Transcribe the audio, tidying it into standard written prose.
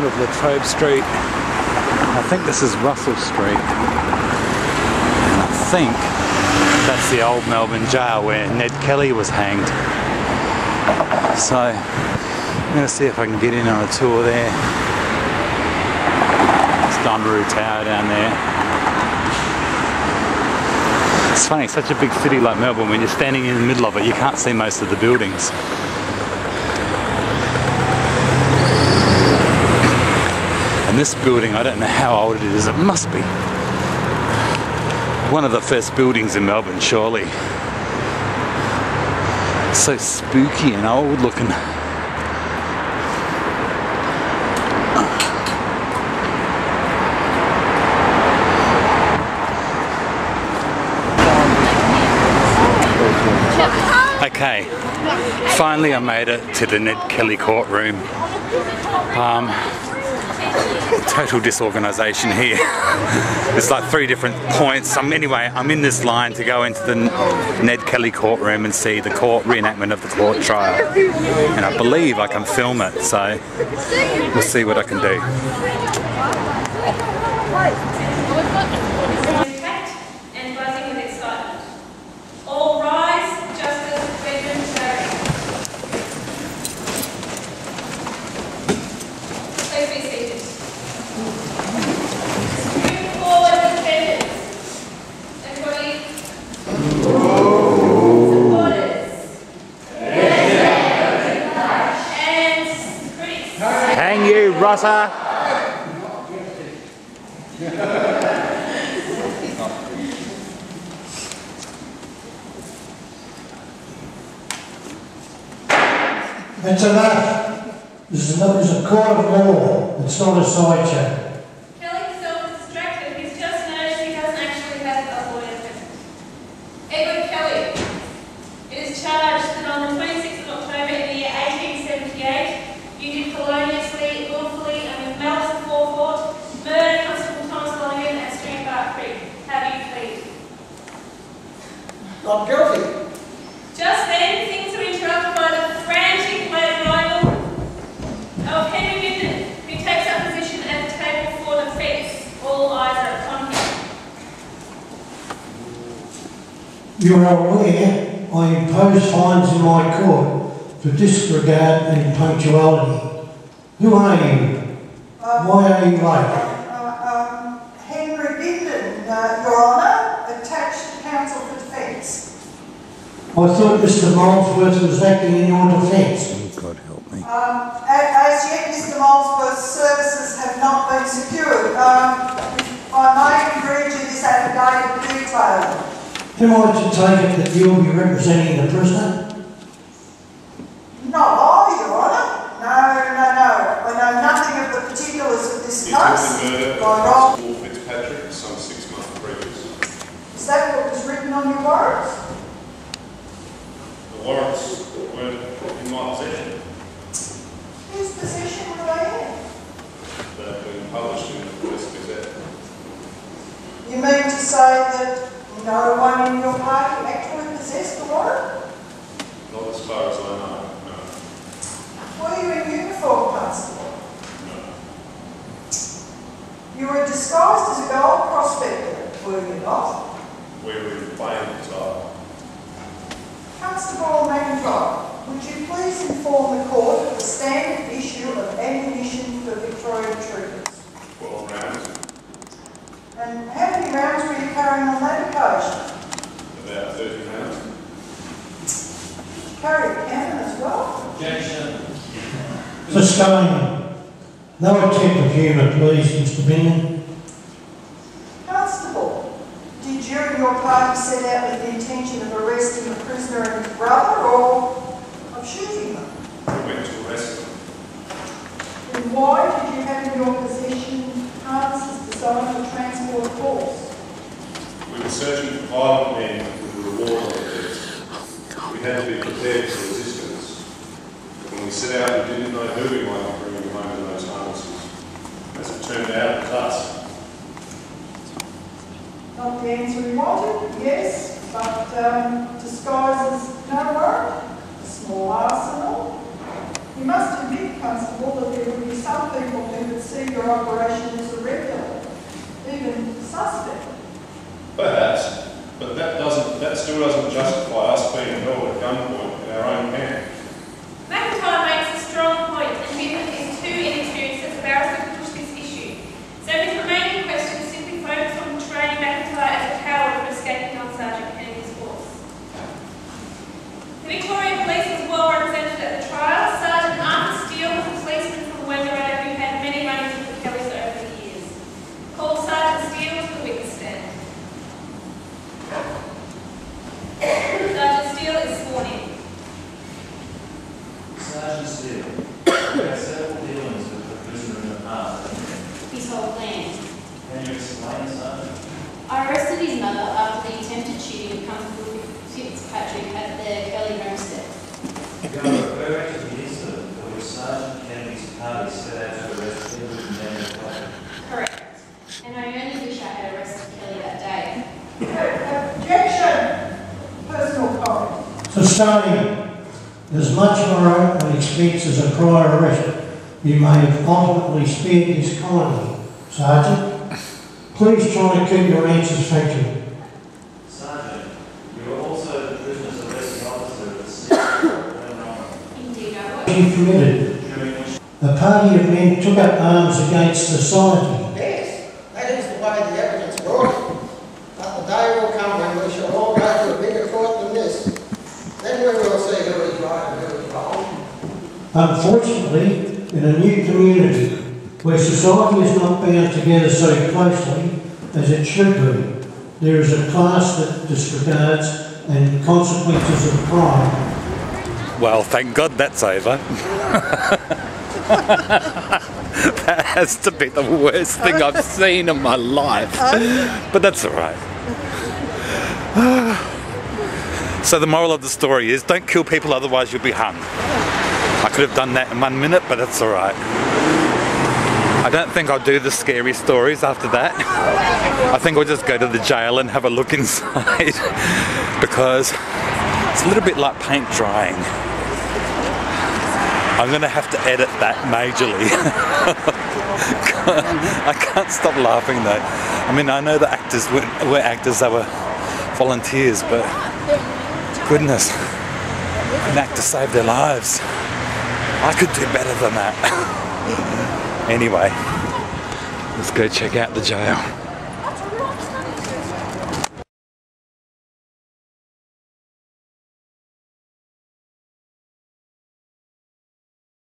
of Latrobe Street. I think this is Russell Street. And I think that's the old Melbourne jail where Ned Kelly was hanged. So I'm going to see if I can get in on a tour there. It's Dunbaroo Tower down there. It's funny, such a big city like Melbourne, when you're standing in the middle of it, you can't see most of the buildings. And this building, I don't know how old it is, it must be one of the first buildings in Melbourne, surely. It's so spooky and old looking. Okay, finally I made it to the Ned Kelly courtroom. Total disorganisation here. There's like 3 different points. Anyway, I'm in this line to go into the Ned Kelly courtroom and see the court reenactment of the court trial. And I believe I can film it, so we'll see what I can do. Hang you, Rossa! That's enough. This is a court of law. It's not a sideshow. Kelly's self-distracted. He's just noticed he doesn't actually have a lawyer present. Edward Kelly, it is charged that on the 26th of October in the year 1878, you did feloniously, lawfully, and with malice aforethought, murder Constable Thomas Lonergan at Streetbar Creek. How do you plead? Not guilty. Just then, things were interrupted by the frantic late arrival of Henry Minden, who takes up position at the table for defence. All eyes are upon him. You are aware I impose fines in my court for disregard and punctuality. Who are you? Why are you late? Henry Minden, Your Honour, attached to counsel for defence. I thought Mr. Molesworth was acting in your defence. Oh, God help me. As yet, Mr. Molesworth's services have not been secured. I may read you this affidavit detail. Am I to take it that you'll be representing the prisoner? Not I, Your Honour. No. I know nothing of the particulars of this case. The murder of Constable Fitzpatrick some 6 months previous. Is that what was written on your warrants? The warrants weren't in my possession. Whose possession were they in? They've been published in the Police Gazette. You mean to say that no one in your party actually possessed the warrant? Not as far as I know, no. Were you in uniform, Constable? No. You were disguised as a gold prospector, were you not? We were in plain attire. Constable McIntyre, would you please inform the court of the standard issue of ammunition for Victoria troopers? 12 rounds. And how many rounds were you carrying on that occasion? About 30 rounds. Carry a cannon as well? Objection. Sustained. No attempt of humour, please, Mr. Binion. Constable, did you and your party set out with the intention of arresting the prisoner and his brother, or of shooting them? We went to arrest them. Then why did you have in your possession harnesses designed for transport of force? We were searching for violent men with the reward of their deaths. We had to be prepared for resistance. When we set out, we didn't know who we might be bringing home in those harnesses. As it turned out, it was us. Not the answer we wanted, yes, but disguises no warrant, a small arsenal. You must admit Constable, that there would be some people who would see your operation as irregular, even suspect. Perhaps, but that still doesn't justify us being held at gunpoint in our own camp. McIntyre makes a strong point, and Newman is too inexperienced as a barrister to push this issue. So his remaining questions simply focus on portraying McIntyre as a coward for escaping on Sergeant Kennedy's force. The Victorian Police was well represented at the trial. Sergeant Arthur Steele was a policeman from Wetherill who had many run-ins with the Kellys over the years. Called Sergeant Steele to the witness stand. Sergeant Steele is sworn in. Sergeant Steele, we had several dealings with the prisoner in the past. His whole plan. Can you explain, Sergeant? I arrested his mother after the attempted shooting of Constable Fitzpatrick at the Kelly homestead. You are referring to the incident for which Sergeant Kennedy's party set out to arrest Edward and Ned Kelly. Correct. And I only wish I had arrested Kelly that day. Objection! Personal comment. Sustained. As much horror and expense as a prior arrest, you may have ultimately spared this colony. Sergeant, please try to keep your answers factual. Sergeant, you are also the prisoner's arresting officer of the city. Indeed, I was. You committed. During which A party of men took up arms against society. Yes, that is the way the evidence brought it. But the day will come when we shall all go to a bigger court than this. Then we will see who is right and who is wrong. Unfortunately, in a new community where society is not bound together so closely as it should be, there is a class that disregards and consequences of crime. Well, thank God that's over. That has to be the worst thing I've seen in my life. But that's alright. So the moral of the story is, don't kill people, otherwise you'll be hung. I could have done that in 1 minute, but that's alright. I don't think I'll do the scary stories after that. I think I'll just go to the jail and have a look inside, because it's a little bit like paint drying. I'm going to have to edit that majorly. I can't stop laughing though. I mean, I know the actors were actors, they were volunteers, but goodness, an actor saved their lives. I could do better than that. Anyway, let's go check out the jail.